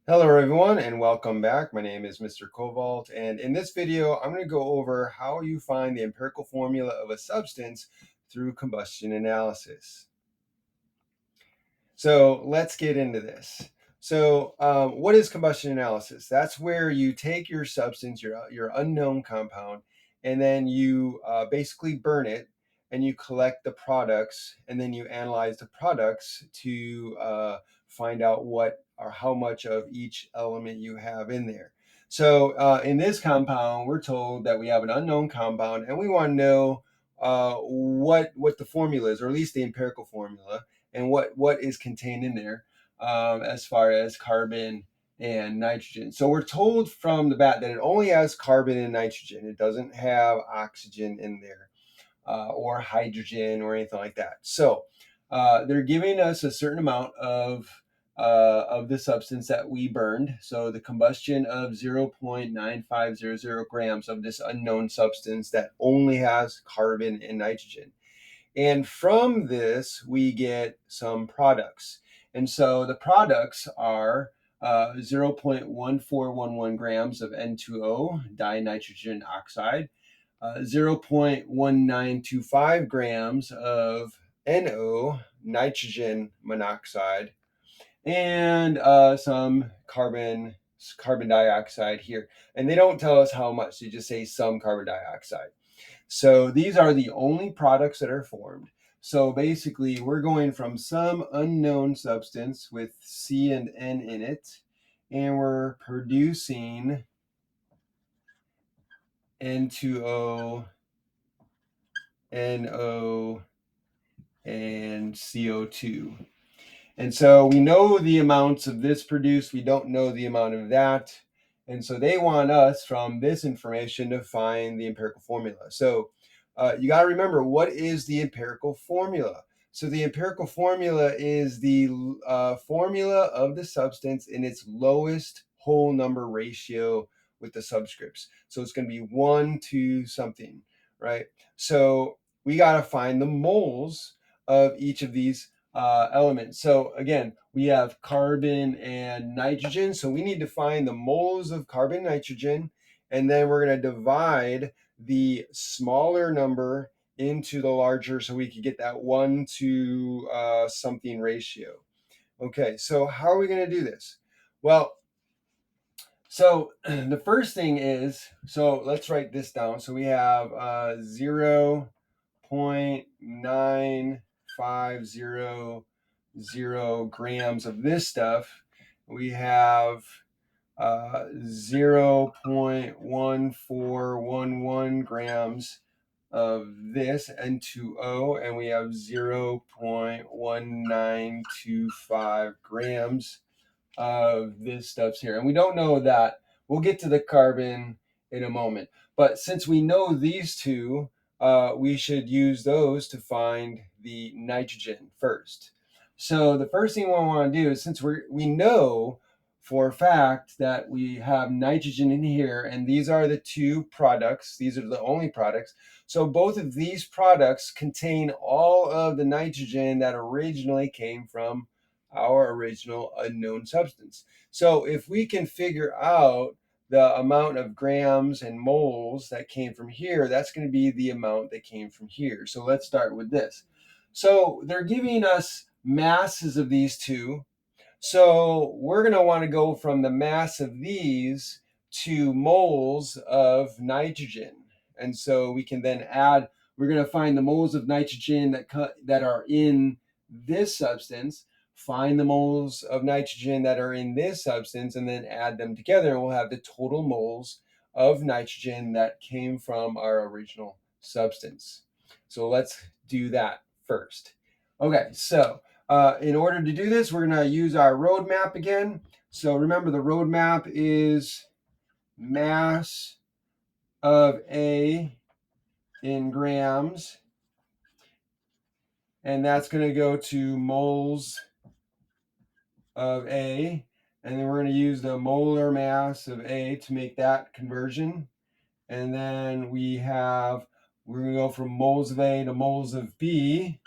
Hello everyone and welcome back. My name is Mr. Cobalt, and in this video I'm going to go over how you find the empirical formula of a substance through combustion analysis. So let's get into this. What is combustion analysis? That's where you take your substance, your unknown compound, and then you basically burn it, and you collect the products, and then you analyze the products to find out what or how much of each element you have in there. In this compound, we're told that we have an unknown compound, and we want to know what the formula is, or at least the empirical formula, and what is contained in there as far as carbon and nitrogen. So we're told from the bat that it only has carbon and nitrogen. It doesn't have oxygen in there or hydrogen or anything like that. They're giving us a certain amount of the substance that we burned. So the combustion of 0.9500 grams of this unknown substance that only has carbon and nitrogen. And from this, we get some products. And so the products are 0.1411 grams of N2O, dinitrogen oxide, 0.1925 grams of NO, nitrogen monoxide, and some carbon dioxide here. And they don't tell us how much, they just say some carbon dioxide. So these are the only products that are formed. So basically, we're going from some unknown substance with C and N in it, and we're producing N2O, NO, and CO2. And so we know the amounts of this produced, we don't know the amount of that. And so they want us from this information to find the empirical formula. You got to remember, what is the empirical formula? So the empirical formula is the formula of the substance in its lowest whole number ratio with the subscripts. So it's going to be 1 to something, right? So we got to find the moles of each of these elements. So again, we have carbon and nitrogen. So we need to find the moles of carbon and nitrogen, and then we're going to divide the smaller number into the larger so we could get that 1 to something ratio. Okay, so how are we going to do this? Well, the first thing is, so let's write this down. So we have 0.9500 grams of this stuff. We have 0.1411 grams of this N2O, and we have 0.1925 grams of this stuff's here. And we don't know that. We'll get to the carbon in a moment. But since we know these two, we should use those to find the nitrogen first. So the first thing we want to do is, since we know for a fact that we have nitrogen in here, and these are the two products, these are the only products. So both of these products contain all of the nitrogen that originally came from our original unknown substance. So if we can figure out the amount of grams and moles that came from here, that's going to be the amount that came from here. So let's start with this. So they're giving us masses of these two. So we're going to want to go from the mass of these to moles of nitrogen. And so we can then add, we're going to find the moles of nitrogen that are in this substance, find the moles of nitrogen that are in this substance, and then add them together, and we'll have the total moles of nitrogen that came from our original substance. So let's do that first. Okay, so in order to do this, we're going to use our roadmap again. So remember, the roadmap is mass of A in grams, and that's going to go to moles of A, and then we're going to use the molar mass of A to make that conversion. And then we're going to go from moles of A to moles of B.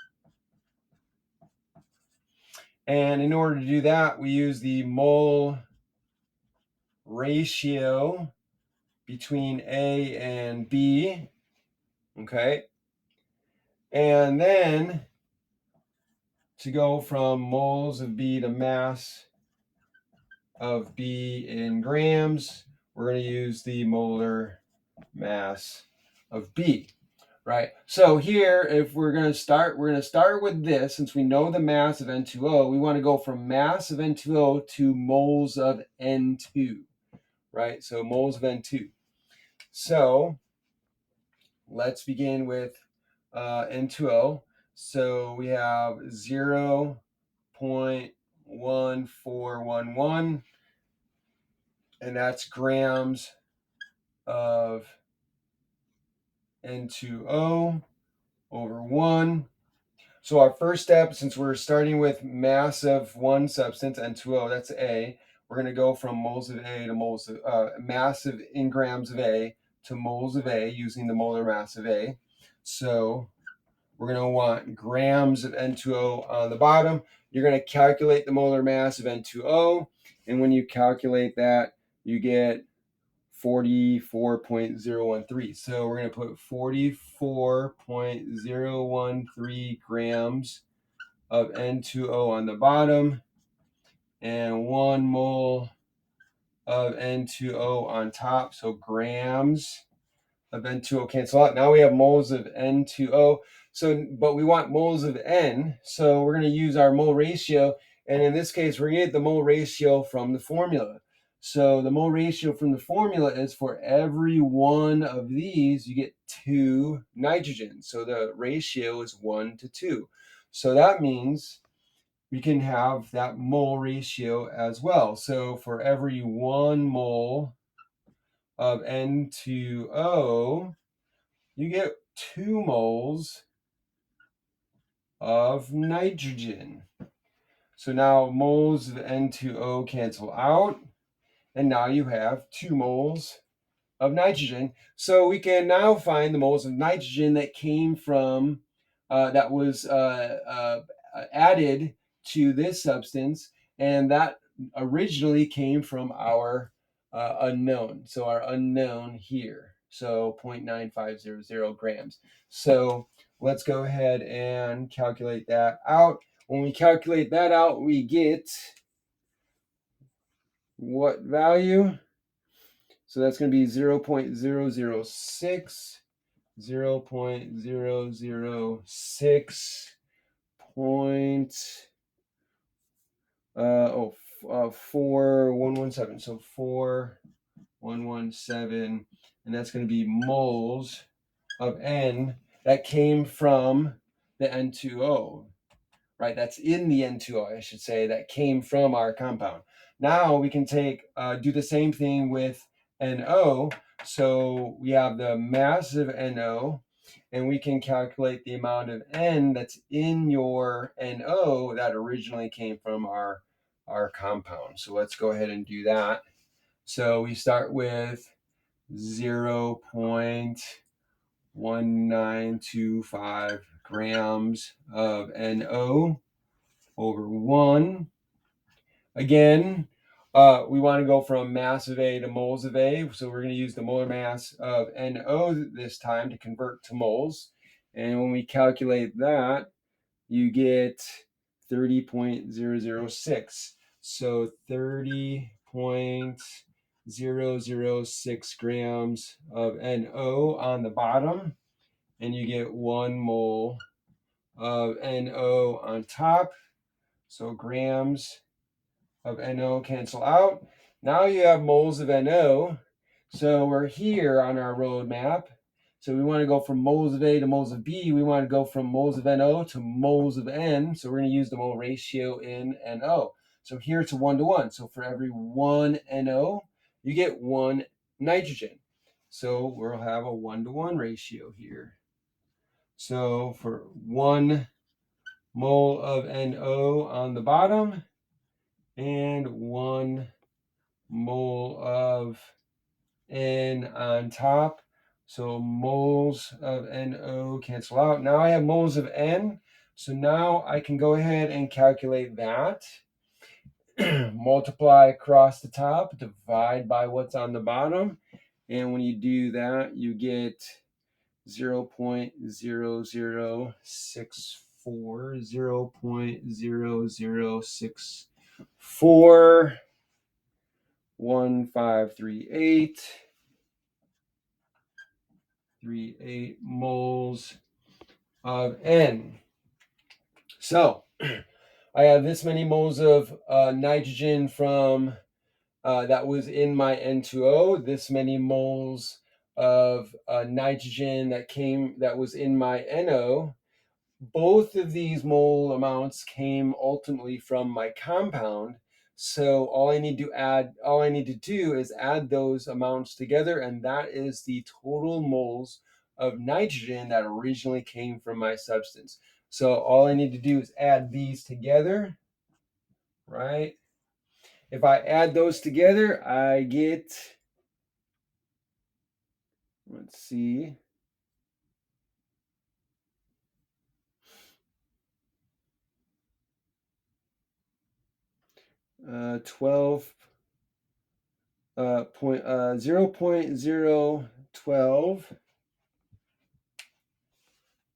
And in order to do that, we use the mole ratio between A and B, okay? And then to go from moles of B to mass of B in grams, we're going to use the molar mass of B, right? So here, if we're going to start with this. Since we know the mass of N2O, we want to go from mass of N2O to moles of N2, right? So moles of N2. So let's begin with N2O. So we have 0.1411, and that's grams of N2O over 1. So our first step, since we're starting with mass of one substance, N2O, that's A, we're going to go from moles of A to moles of mass of in grams of A to moles of A using the molar mass of A. So we're going to want grams of N2O on the bottom. You're going to calculate the molar mass of N2O, and when you calculate that, you get 44.013. So we're going to put 44.013 grams of N2O on the bottom and 1 mole of N2O on top. So grams of N2O cancel out. Now we have moles of N2O. So, but we want moles of N. So we're going to use our mole ratio. And in this case, we're going to get the mole ratio from the formula. So the mole ratio from the formula is for every one of these, you get 2 nitrogen. So the ratio is 1 to 2. So that means we can have that mole ratio as well. So for every 1 mole of N2O, you get 2 moles of nitrogen. So now moles of N2O cancel out, and now you have 2 moles of nitrogen. So we can now find the moles of nitrogen that came from, that was added to this substance, and that originally came from our unknown. So our unknown here, so 0.9500 grams. So let's go ahead and calculate that out. When we calculate that out, we get what value? So that's going to be 0.006, 0.006 point 4117. So 4117, and that's going to be moles of N that came from the N2O, right? That's in the N2O, I should say, that came from our compound. Now we can do the same thing with NO. So we have the mass of NO, and we can calculate the amount of N that's in your NO that originally came from our compound. So let's go ahead and do that. So we start with 0.1925 grams of NO over 1. Again, we want to go from mass of A to moles of A. So we're going to use the molar mass of NO this time to convert to moles. And when we calculate that, you get 30.006. So 30.006 grams of NO on the bottom, and you get 1 mole of NO on top. So grams of NO cancel out. Now you have moles of NO. So we're here on our roadmap. So we want to go from moles of A to moles of B. We want to go from moles of NO to moles of N. So we're going to use the mole ratio in NO. So here it's a 1 to 1. So for every 1 NO, you get 1 nitrogen. So we'll have a 1 to 1 ratio here. So for 1 mole of NO on the bottom, and 1 mole of N on top. So moles of NO cancel out. Now I have moles of N. So now I can go ahead and calculate that. multiply across the top, divide by what's on the bottom. And when you do that, you get 0.0064, 0.0064, 1538 moles of N. So I have this many moles of nitrogen from that was in my N2O, this many moles of nitrogen that was in my NO. Both of these mole amounts came ultimately from my compound. So all I need to do is add those amounts together, and that is the total moles of nitrogen that originally came from my substance. So all I need to do is add these together, right? If I add those together, I get, let's see, 12 0.012.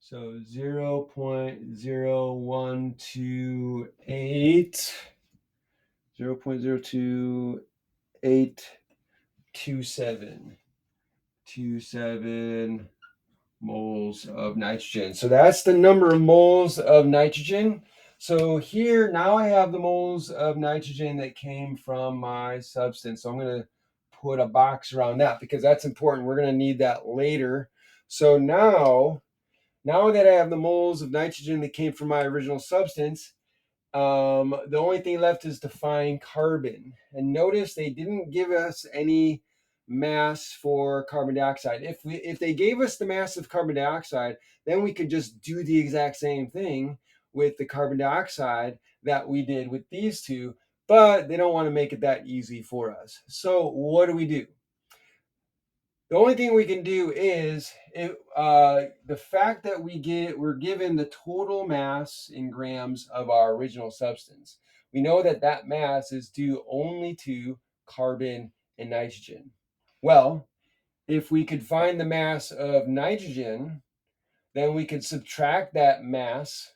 So 0.0128, 0.02827 moles of nitrogen. So that's the number of moles of nitrogen. So here, now I have the moles of nitrogen that came from my substance. So I'm going to put a box around that because that's important. We're going to need that later. So now that I have the moles of nitrogen that came from my original substance, the only thing left is to find carbon. And notice they didn't give us any mass for carbon dioxide. If they gave us the mass of carbon dioxide, then we could just do the exact same thing with the carbon dioxide that we did with these two, but they don't want to make it that easy for us. So what do? The only thing we can do is the fact that we're given the total mass in grams of our original substance. We know that that mass is due only to carbon and nitrogen. Well, if we could find the mass of nitrogen, then we could subtract that mass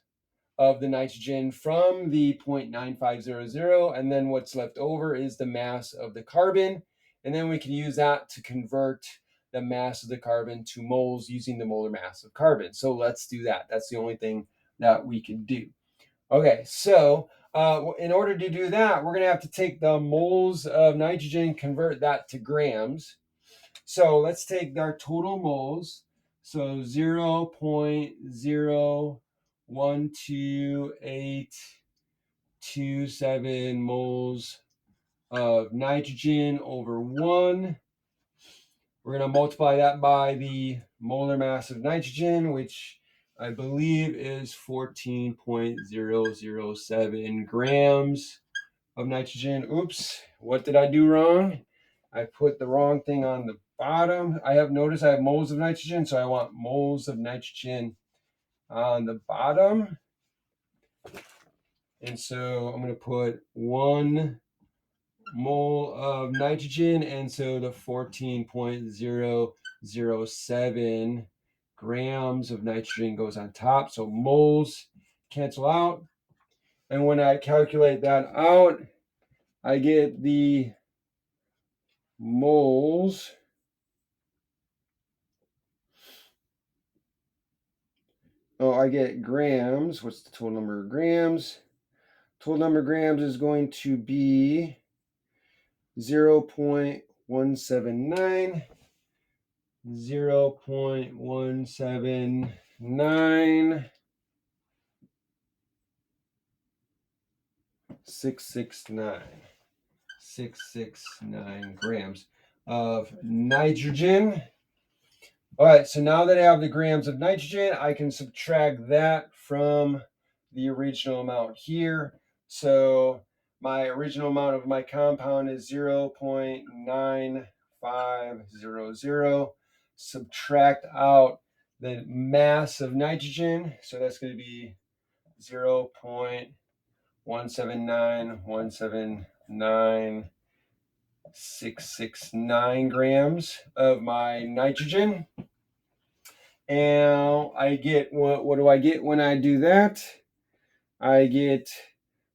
of the nitrogen from the 0.9500, and then what's left over is the mass of the carbon, and then we can use that to convert the mass of the carbon to moles using the molar mass of carbon. So let's do that. That's the only thing that we can do. Okay, so in order to do that, we're going to have to take the moles of nitrogen, convert that to grams. So let's take our total moles. So 0.0122827 moles of nitrogen over 1. We're going to multiply that by the molar mass of nitrogen, which I believe is 14.007 grams of nitrogen. Oops, what did I do wrong? I put the wrong thing on the bottom. I have moles of nitrogen, so I want moles of nitrogen on the bottom. And so I'm going to put 1 mole of nitrogen, and so the 14.007 grams of nitrogen goes on top. So moles cancel out. And when I calculate that out, I get the moles. Oh, I get grams. What's the total number of grams? Total number of grams is going to be 0.179. 0.179 669 grams of nitrogen. All right, so now that I have the grams of nitrogen, I can subtract that from the original amount here. So my original amount of my compound is 0.9500. Subtract out the mass of nitrogen. So that's going to be 0.179 179,669 grams of my nitrogen. And I get, what do I get when I do that? I get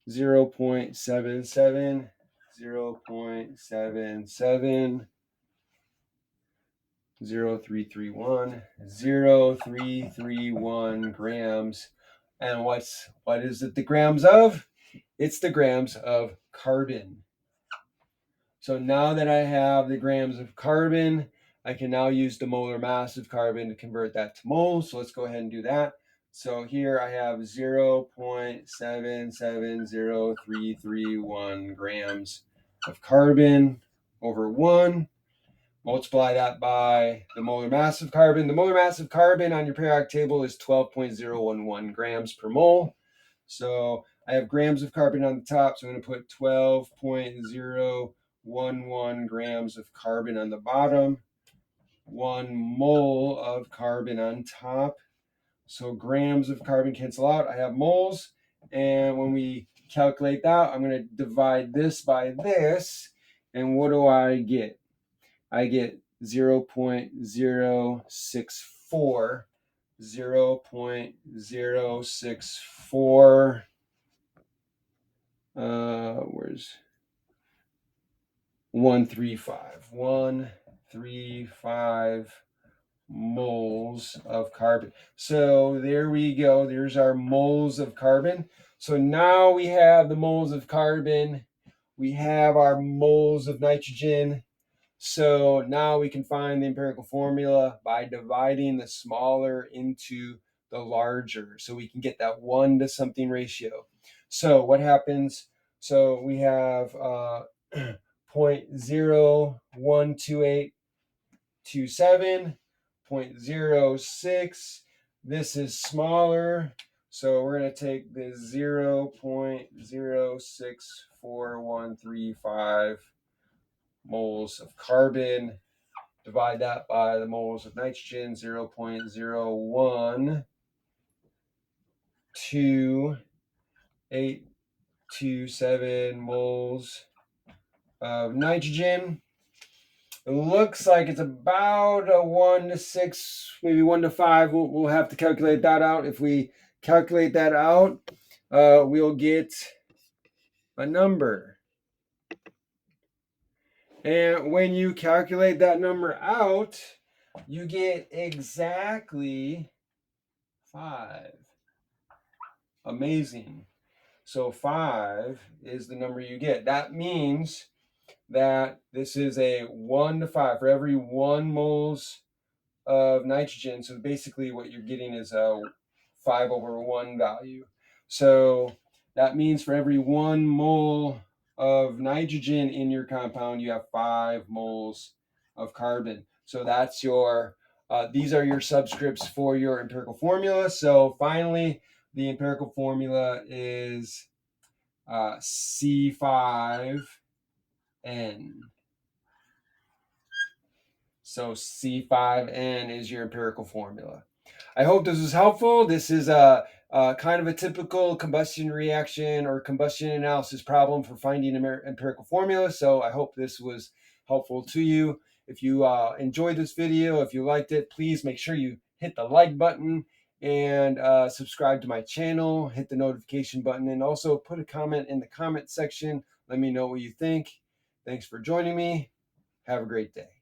0.77, 0.77, 0.331 grams. And what is it the grams of? It's the grams of carbon. So now that I have the grams of carbon, I can now use the molar mass of carbon to convert that to moles. So let's go ahead and do that. So here I have 0.770331 grams of carbon over 1. Multiply that by the molar mass of carbon. The molar mass of carbon on your periodic table is 12.011 grams per mole. So I have grams of carbon on the top, so I'm going to put 12.011 grams of carbon on the bottom, 1 mole of carbon on top. So grams of carbon cancel out. I have moles, and when we calculate that, I'm going to divide this by this, and what do I get? I get 0.064, 0.064, where's 135 moles of carbon. So there we go. There's our moles of carbon. So now we have the moles of carbon. We have our moles of nitrogen. So now we can find the empirical formula by dividing the smaller into the larger. So we can get that 1 to something ratio. So what happens? So we have 0.012827, 0.06. This is smaller. So we're going to take the 0.064135 moles of carbon, divide that by the moles of nitrogen, 0.01227 moles of nitrogen. It looks like it's about a 1 to 6, maybe 1 to 5. We'll have to calculate that out. If we calculate that out, we'll get a number. And when you calculate that number out, you get exactly 5. Amazing. So 5 is the number you get. That means that this is a 1 to 5 for every 1 moles of nitrogen. So basically what you're getting is a 5 over 1 value. So that means for every 1 mole of nitrogen in your compound, you have 5 moles of carbon. So that's your, these are your subscripts for your empirical formula. So finally, the empirical formula is C5N. So C5N is your empirical formula. I hope this was helpful. This is a kind of a typical combustion reaction or combustion analysis problem for finding empirical formula. So I hope this was helpful to you. If you enjoyed this video, if you liked it, please make sure you hit the like button and subscribe to my channel, hit the notification button, and also put a comment in the comment section. Let me know what you think. Thanks for joining me. Have a great day.